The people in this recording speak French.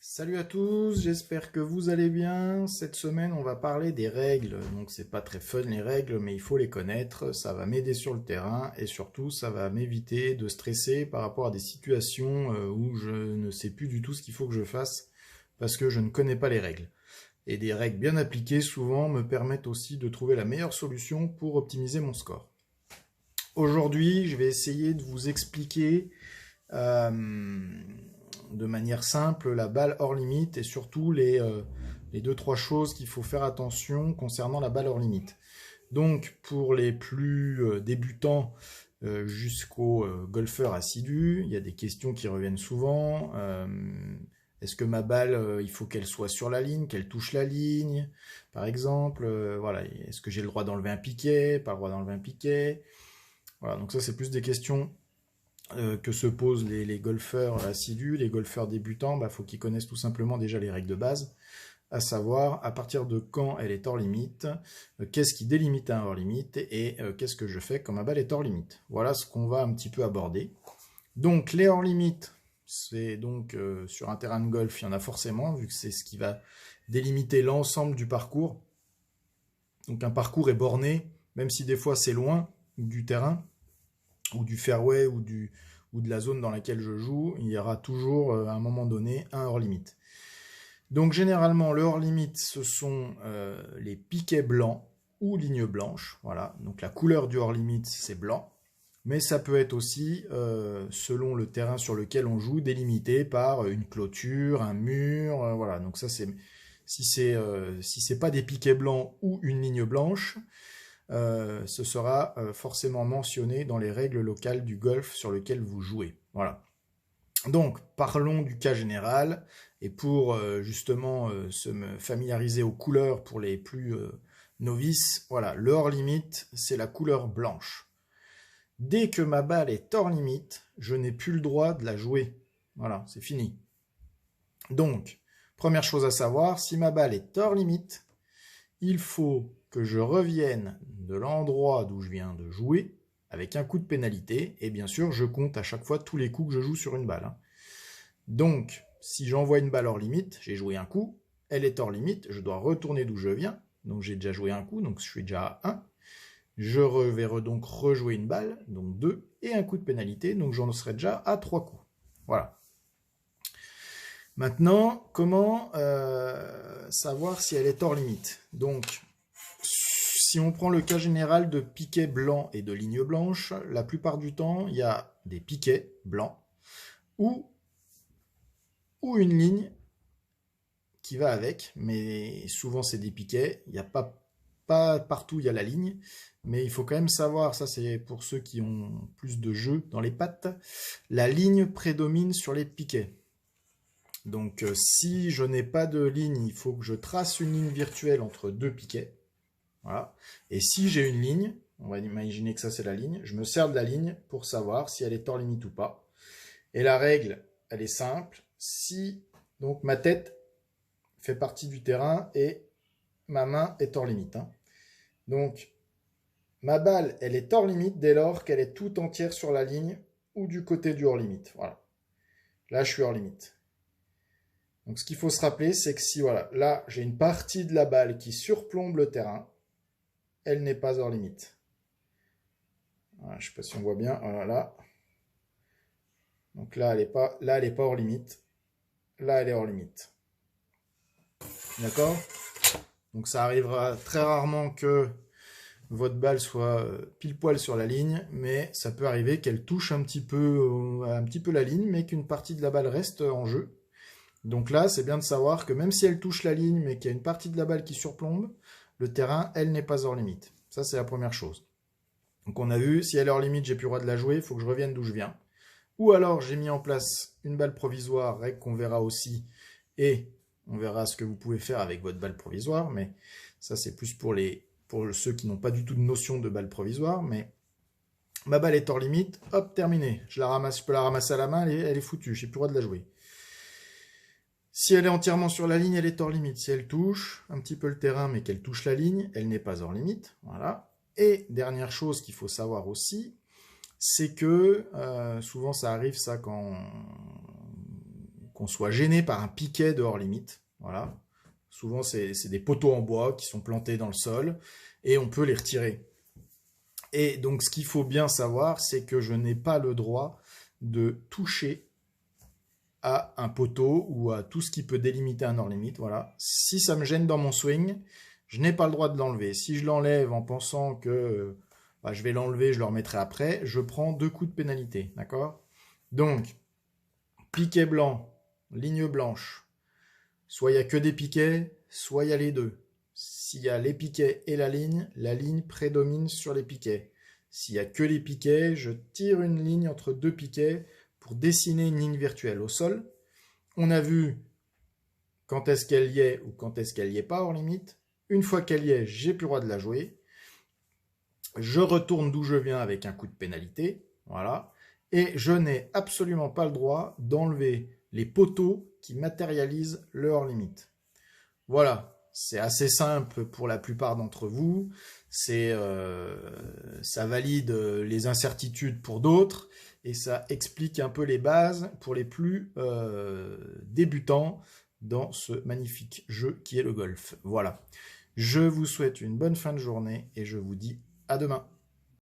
Salut à tous, j'espère que vous allez bien. Cette semaine, on va parler des règles. Donc, c'est pas très fun les règles, mais il faut les connaître. Ça va m'aider sur le terrain et surtout, ça va m'éviter de stresser par rapport à des situations où je ne sais plus du tout ce qu'il faut que je fasse parce que je ne connais pas les règles. Et des règles bien appliquées, souvent, me permettent aussi de trouver la meilleure solution pour optimiser mon score. Aujourd'hui, je vais essayer de vous expliquer de manière simple la balle hors limite et surtout les deux trois choses qu'il faut faire attention concernant la balle hors limite. Donc pour les plus débutants jusqu'aux golfeurs assidus, il y a des questions qui reviennent souvent. Est-ce que ma balle, il faut qu'elle soit sur la ligne, qu'elle touche la ligne, par exemple. Voilà. Est-ce que j'ai le droit d'enlever un piquet, pas le droit d'enlever un piquet. Voilà, donc ça c'est plus des questions que se posent les golfeurs assidus, les golfeurs débutants. Faut qu'ils connaissent tout simplement déjà les règles de base, à savoir à partir de quand elle est hors limite, qu'est-ce qui délimite un hors limite et qu'est-ce que je fais quand ma balle est hors limite. Voilà ce qu'on va un petit peu aborder. Donc les hors limites, c'est donc sur un terrain de golf, il y en a forcément, vu que c'est ce qui va délimiter l'ensemble du parcours. Donc un parcours est borné, même si des fois c'est loin du terrain, ou du fairway ou de la zone dans laquelle je joue, il y aura toujours à un moment donné un hors limite. Donc généralement le hors limite ce sont les piquets blancs ou lignes blanches, voilà. Donc la couleur du hors limite c'est blanc, mais ça peut être aussi selon le terrain sur lequel on joue délimité par une clôture, un mur, voilà. Donc ça c'est si c'est pas des piquets blancs ou une ligne blanche, ce sera forcément mentionné dans les règles locales du golf sur lequel vous jouez. Voilà. Donc, parlons du cas général, et pour justement se familiariser aux couleurs pour les plus novices, voilà, le hors limite, c'est la couleur blanche. Dès que ma balle est hors limite, je n'ai plus le droit de la jouer. Voilà, c'est fini. Donc, première chose à savoir, si ma balle est hors limite, il faut que je revienne de l'endroit d'où je viens de jouer avec un coup de pénalité, et bien sûr je compte à chaque fois tous les coups que je joue sur une balle. Donc si j'envoie une balle hors limite, j'ai joué un coup, elle est hors limite, je dois retourner d'où je viens, donc j'ai déjà joué un coup, donc je suis déjà à 1, je vais donc rejouer une balle, donc 2, et un coup de pénalité, donc j'en serai déjà à 3 coups. Voilà. Maintenant, comment savoir si elle est hors limite? Donc, si on prend le cas général de piquets blancs et de lignes blanches, la plupart du temps, il y a des piquets blancs ou une ligne qui va avec, mais souvent c'est des piquets. Il n'y a pas partout il y a la ligne, mais il faut quand même savoir, ça c'est pour ceux qui ont plus de jeu dans les pattes, la ligne prédomine sur les piquets. Donc si je n'ai pas de ligne, il faut que je trace une ligne virtuelle entre deux piquets. Voilà. Et si j'ai une ligne, on va imaginer que ça c'est la ligne, je me sers de la ligne pour savoir si elle est hors limite ou pas. Et la règle, elle est simple. Si donc ma tête fait partie du terrain et ma main est hors limite. Donc ma balle, elle est hors limite dès lors qu'elle est tout entière sur la ligne ou du côté du hors limite. Voilà. Là, je suis hors limite. Donc ce qu'il faut se rappeler, c'est que si voilà, là j'ai une partie de la balle qui surplombe le terrain, elle n'est pas hors limite. Voilà, je ne sais pas si on voit bien. Voilà, là. Donc là, elle n'est pas hors limite. Là, elle est hors limite. D'accord? Donc ça arrivera très rarement que votre balle soit pile poil sur la ligne, mais ça peut arriver qu'elle touche un petit peu la ligne, mais qu'une partie de la balle reste en jeu. Donc là, c'est bien de savoir que même si elle touche la ligne, mais qu'il y a une partie de la balle qui surplombe, le terrain, elle n'est pas hors limite. Ça, c'est la première chose. Donc on a vu, si elle est hors limite, j'ai plus le droit de la jouer, il faut que je revienne d'où je viens. Ou alors j'ai mis en place une balle provisoire, règle qu'on verra aussi, et on verra ce que vous pouvez faire avec votre balle provisoire, mais ça c'est plus pour ceux qui n'ont pas du tout de notion de balle provisoire, mais ma balle est hors limite, hop, terminé. Je peux la ramasser à la main, elle est foutue, j'ai plus le droit de la jouer. Si elle est entièrement sur la ligne, elle est hors limite. Si elle touche un petit peu le terrain, mais qu'elle touche la ligne, elle n'est pas hors limite. Voilà. Et dernière chose qu'il faut savoir aussi, c'est que souvent ça arrive ça quand qu'on soit gêné par un piquet de hors-limite. Voilà. Souvent, c'est des poteaux en bois qui sont plantés dans le sol et on peut les retirer. Et donc, ce qu'il faut bien savoir, c'est que je n'ai pas le droit de toucher à un poteau ou à tout ce qui peut délimiter un hors-limite. Voilà. Si ça me gêne dans mon swing, je n'ai pas le droit de l'enlever. Si je l'enlève en pensant que je vais l'enlever, je le remettrai après, je prends 2 coups de pénalité. D'accord? Donc, piquet blanc, ligne blanche. Soit il n'y a que des piquets, soit il y a les deux. S'il y a les piquets et la ligne prédomine sur les piquets. S'il n'y a que les piquets, je tire une ligne entre 2 piquets pour dessiner une ligne virtuelle au sol. On a vu quand est-ce qu'elle y est ou quand est-ce qu'elle n'y est pas hors limite. Une fois qu'elle y est, j'ai plus le droit de la jouer. Je retourne d'où je viens avec un coup de pénalité. Voilà. Et je n'ai absolument pas le droit d'enlever les poteaux qui matérialisent le hors limite. Voilà. C'est assez simple pour la plupart d'entre vous. Ça valide les incertitudes pour d'autres et ça explique un peu les bases pour les plus débutants dans ce magnifique jeu qui est le golf. Voilà. Je vous souhaite une bonne fin de journée et je vous dis à demain.